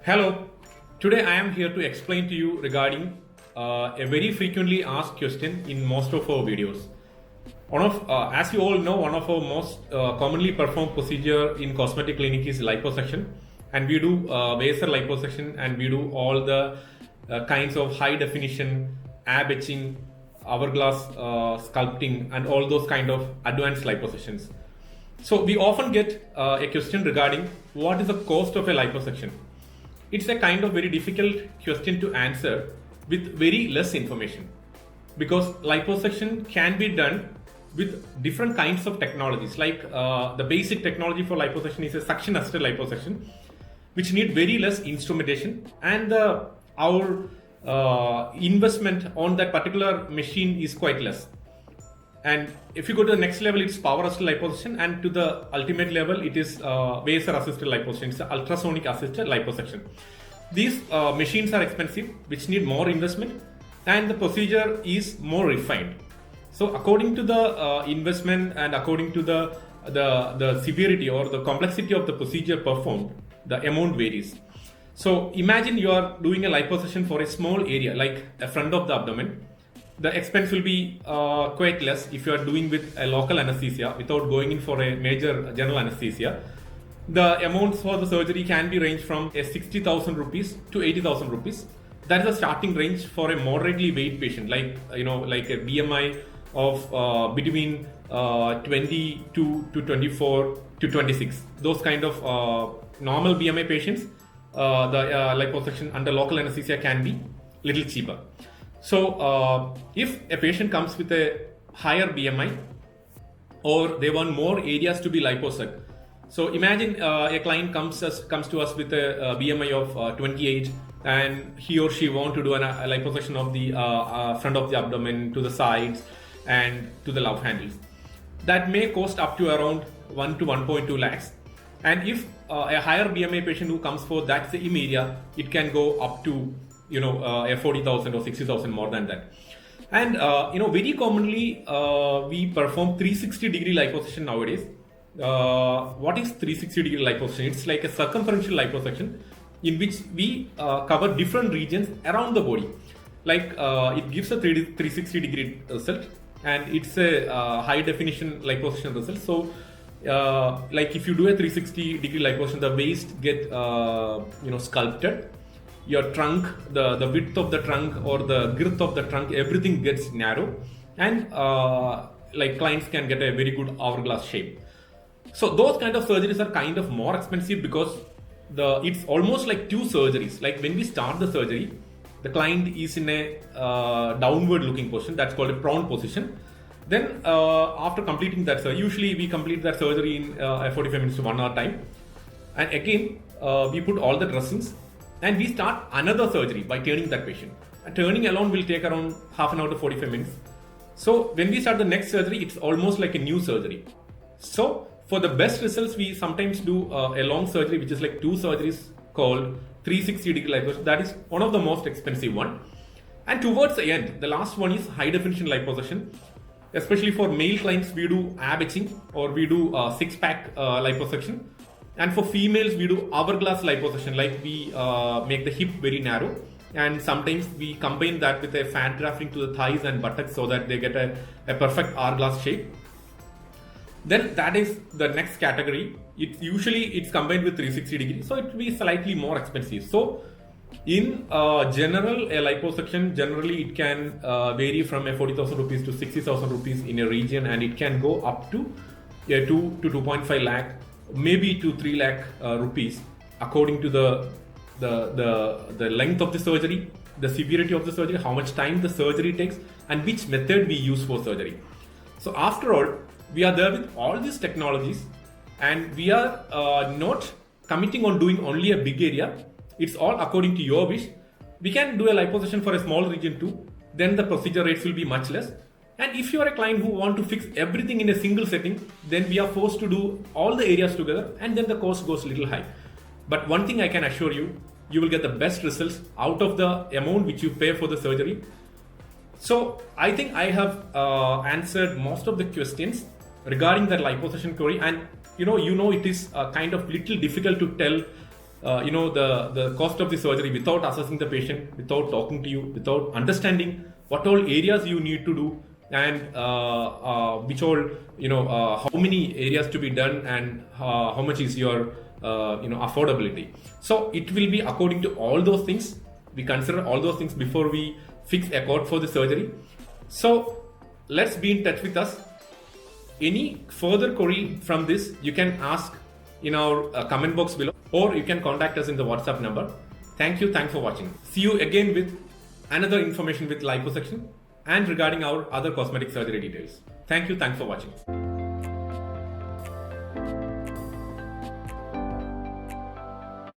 Hello, today I am here to explain to you regarding a very frequently asked question in most of our videos. As you all know, one of our most commonly performed procedure in cosmetic clinic is liposuction, and we do laser liposuction, and we do all the kinds of high definition ab etching, hourglass sculpting, and all those kind of advanced liposuctions. So we often get a question regarding what is the cost of a liposuction. It's a kind of very difficult question to answer with very less information, because liposuction can be done with different kinds of technologies. Like the basic technology for liposuction is a suction assisted liposuction, which need very less instrumentation, and our investment on that particular machine is quite less. And if you go to the next level, it's power assisted liposuction, and to the ultimate level, it is laser assisted liposuction. It's ultrasonic assisted liposuction. These machines are expensive, which need more investment, and the procedure is more refined. So, according to the investment and according to the severity or the complexity of the procedure performed, the amount varies. So, imagine you are doing a liposuction for a small area, like the front of the abdomen. The expense will be quite less if you are doing with a local anesthesia without going in for a major general anesthesia. The amounts for the surgery can be ranged from 60,000 rupees to 80,000 rupees. That is the starting range for a moderately weight patient, like a BMI of between 22 to 24 to 26. Those kind of normal BMI patients, the liposuction under local anesthesia can be little cheaper. So, if a patient comes with a higher BMI, or they want more areas to be liposucked, so imagine a client comes to us with a BMI of 28, and he or she want to do a liposuction of the front of the abdomen, to the sides, and to the love handles. That may cost up to around 1 to 1.2 lakhs. And if a higher BMI patient who comes for that same area, it can go up to a 40,000 or 60,000 more than that. And very commonly we perform 360 degree liposuction nowadays. What is 360 degree liposuction? It's like a circumferential liposuction in which we cover different regions around the body. Like it gives a 360 degree result, and it's a high definition liposuction result. So like if you do a 360 degree liposuction, the waist get sculpted. Your trunk, the width of the trunk or the girth of the trunk, everything gets narrow, and like clients can get a very good hourglass shape. So those kind of surgeries are kind of more expensive, because it's almost like two surgeries. Like when we start the surgery, the client is in a downward looking position, that's called a prone position. Then after completing that surgery, usually we complete that surgery in 45 minutes to 1 hour time, and again we put all the dressings, and we start another surgery by turning that patient. And turning alone will take around half an hour to 45 minutes. So when we start the next surgery, it's almost like a new surgery. So for the best results, we sometimes do a long surgery, which is like two surgeries called 360 degree liposuction. That is one of the most expensive one. And towards the end, the last one is high definition liposuction. Especially for male clients, we do ab etching, or we do six-pack liposuction. And for females, we do hourglass liposuction, like we make the hip very narrow, and sometimes we combine that with a fat grafting to the thighs and buttocks so that they get a perfect hourglass shape. Then that is the next category. It's combined with 360 degrees, so it will be slightly more expensive. So in general, a liposuction, generally it can vary from a 40,000 rupees to 60,000 rupees in a region, and it can go up to 2 to 2.5 lakh, maybe to 3 lakh rupees, according to the length of the surgery, the severity of the surgery, how much time the surgery takes, and which method we use for surgery. So after all, we are there with all these technologies, and we are not committing on doing only a big area. It's all according to your wish. We can do a liposuction for a small region too. Then the procedure rates will be much less. And if you are a client who want to fix everything in a single setting, then we are forced to do all the areas together, and then the cost goes a little high. But one thing I can assure you, you will get the best results out of the amount which you pay for the surgery. So I think I have answered most of the questions regarding that liposuction query, and you know it is kind of little difficult to tell the cost of the surgery without assessing the patient, without talking to you, without understanding what all areas you need to do, and which all how many areas to be done, and how much is your affordability. So it will be according to all those things. We consider all those things before we fix a code for the surgery. So let's be in touch with us. Any further query from this, you can ask in our comment box below, or you can contact us in the WhatsApp number. Thanks for watching. See you again with another information with liposuction and regarding our other cosmetic surgery details. Thanks for watching.